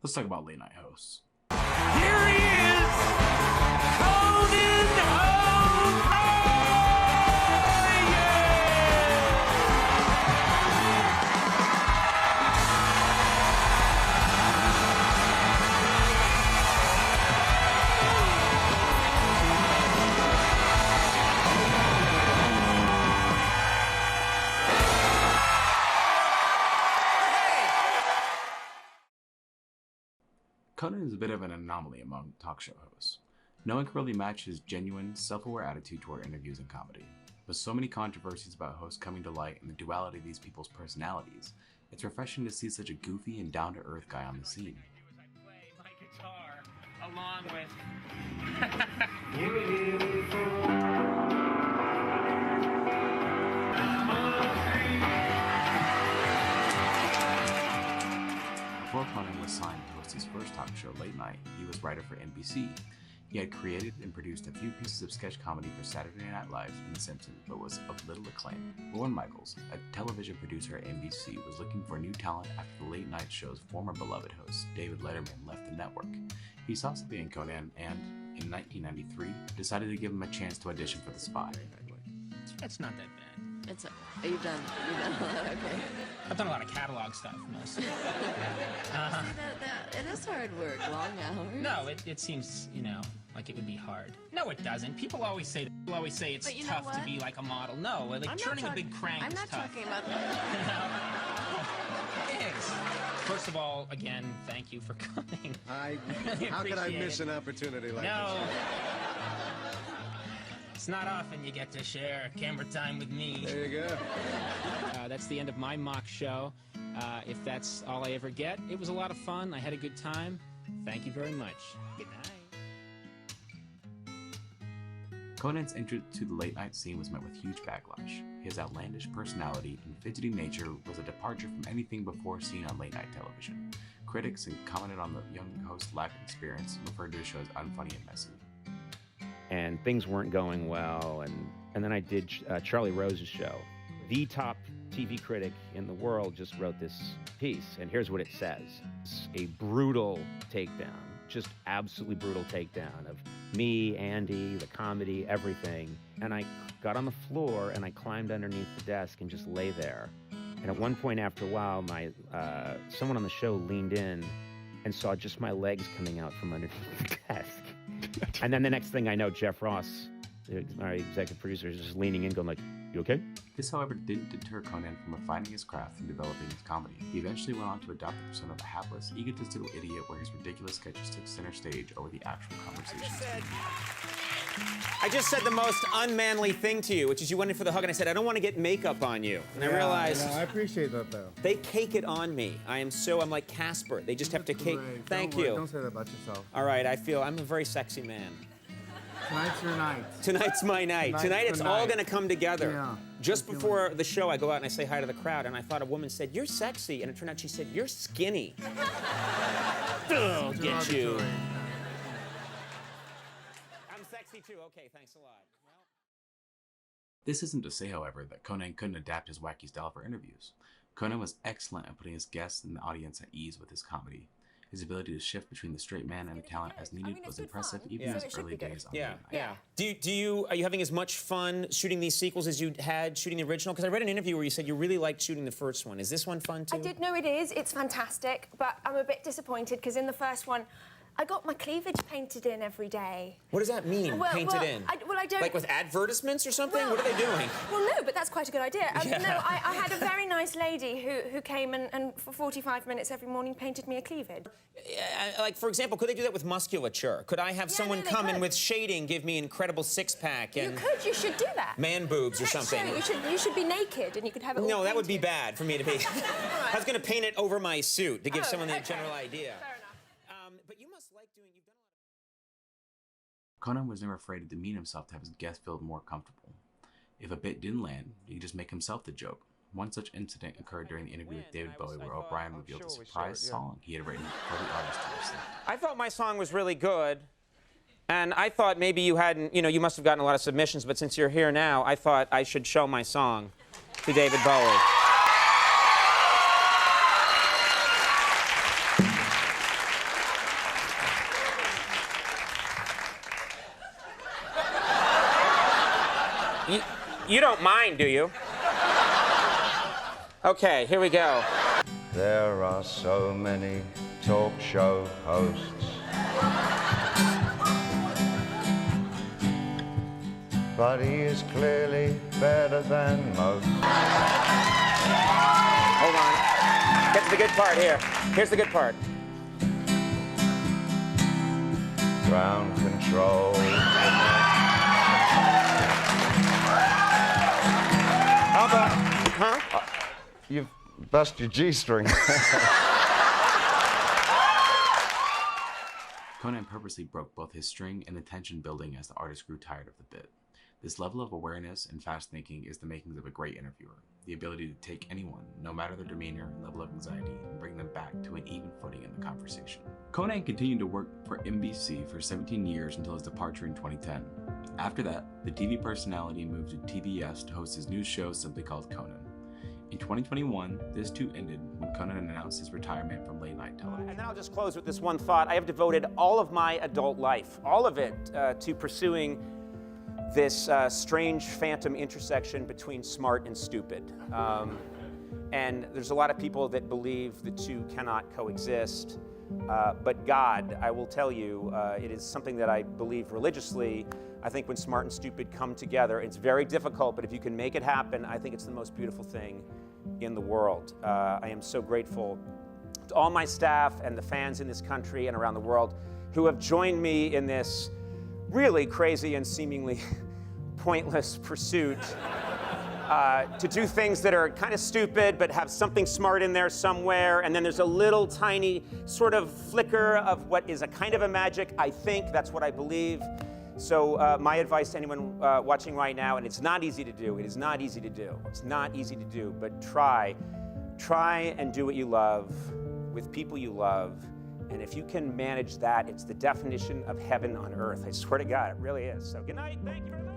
Let's talk about late night hosts. Here he is, Conan Conan is a bit of an anomaly among talk show hosts. No one can really match his genuine, self-aware attitude toward interviews and comedy. With so many controversies about hosts coming to light and the duality of these people's personalities, it's refreshing to see such a goofy and down-to-earth guy on the scene. I play my guitar along with... Before Conan was signed to host his first talk show, Late Night, he was writer for NBC. He had created and produced a few pieces of sketch comedy for Saturday Night Live and The Simpsons, but was of little acclaim. Lorne Michaels, a television producer at NBC, was looking for new talent after the Late Night show's former beloved host, David Letterman, left the network. He saw something in Conan and, in 1993, decided to give him a chance to audition for the spot. It's not that bad. You've done a lot, okay. I've done a lot of catalog stuff, mostly. It is hard work, long hours. No, it seems, like it would be hard. No, it doesn't. People always say it's tough to be like a model. No, like turning a big crank I'm is not tough. talking about that. It is. First of all, again, thank you for coming. How could I miss an opportunity like No. this? It's not often you get to share camera time with me. There you go. That's the end of my mock show. If that's all I ever get, it was a lot of fun. I had a good time. Thank you very much. Good night. Conan's entry to the late night scene was met with huge backlash. His outlandish personality and fidgety nature was a departure from anything before seen on late night television. Critics commented on the young host's lack of experience, referred to his show as unfunny and messy. And things weren't going well, and then I did Charlie Rose's show. The top TV critic in the world just wrote this piece, and here's what it says. It's a brutal takedown, just absolutely brutal takedown of me, Andy, the comedy, everything. And I got on the floor and I climbed underneath the desk and just lay there. And at one point after a while, someone on the show leaned in and saw just my legs coming out from underneath the desk. And then the next thing I know, Jeff Ross, our executive producer, is just leaning in going like, "You okay?" This, however, didn't deter Conan from refining his craft and developing his comedy. He eventually went on to adopt the persona of a hapless, egotistical idiot where his ridiculous sketches took center stage over the actual conversations. I just said the most unmanly thing to you, which is you went in for the hug, and I said, I don't want to get makeup on you. And I realized... I appreciate that, though. They cake it on me. I'm like Casper. They just have to cake... Thank you. Don't say that about yourself. All right, I'm a very sexy man. Tonight's your night. Tonight's my night. Tonight it's all going to come together. Yeah. Just before the show, I go out and I say hi to the crowd, and I thought a woman said, "You're sexy," and it turned out she said, "You're skinny." Oh, get you. I'm sexy too. Okay, thanks a lot. Well... This isn't to say, however, that Conan couldn't adapt his wacky style for interviews. Conan was excellent at putting his guests and the audience at ease with his comedy. His ability to shift between the straight man and the talent as needed was impressive, even in his early days on Late Night. Yeah. Are you having as much fun shooting these sequels as you had shooting the original? Because I read an interview where you said you really liked shooting the first one. Is this one fun too? I did know it is. It's fantastic, but I'm a bit disappointed because in the first one, I got my cleavage painted in every day. What does that mean, painted in? I don't... Like with advertisements or something? What are they doing? Well, no, but that's quite a good idea. No, I had a very nice lady who came and for 45 minutes every morning painted me a cleavage. Like, for example, could they do that with musculature? Could I have someone come in with shading, give me incredible six-pack and... You could, you should do that. Man boobs or something. You should be naked and you could have it all No, that would be painted. bad for me to be... I was going to paint it over my suit to give someone the general idea. Fair enough. But you must like doing... You've done a lot of... Conan was never afraid to demean himself to have his guests feel more comfortable. If a bit didn't land, he could just make himself the joke. One such incident occurred during the interview with David Bowie where O'Brien revealed a surprise song he had written for the artist to listen. I thought my song was really good, and I thought maybe you hadn't, you must have gotten a lot of submissions, but since you're here now, I thought I should show my song to David Bowie. You don't mind, do you? Okay, here we go. There are so many talk show hosts, but he is clearly better than most. Hold on. Get to the good part here. Here's the good part. Ground control. How about... Huh? You've bust your G-string. Conan purposely broke both his string and the tension building as the artist grew tired of the bit. This level of awareness and fast thinking is the makings of a great interviewer. The ability to take anyone, no matter their demeanor and level of anxiety, and bring them back to an even footing in the conversation. Conan continued to work for NBC for 17 years until his departure in 2010. After that, the TV personality moved to TBS to host his news show simply called Conan. In 2021, this too ended when Conan announced his retirement from late-night television. And then I'll just close with this one thought. I have devoted all of my adult life, all of it, to pursuing this strange phantom intersection between smart and stupid. And there's a lot of people that believe the two cannot coexist. But God, I will tell you, it is something that I believe religiously. I think when smart and stupid come together, it's very difficult, but if you can make it happen, I think it's the most beautiful thing in the world. I am so grateful to all my staff and the fans in this country and around the world who have joined me in this really crazy and seemingly pointless pursuit to do things that are kind of stupid but have something smart in there somewhere, and then there's a little tiny sort of flicker of what is a kind of a magic. I think that's what I believe. So my advice to anyone watching right now, and it's not easy to do, it is not easy to do, it's not easy to do, but try and do what you love with people you love, and if you can manage that, it's the definition of heaven on earth. I swear to God, it really is. So good night, thank you very much.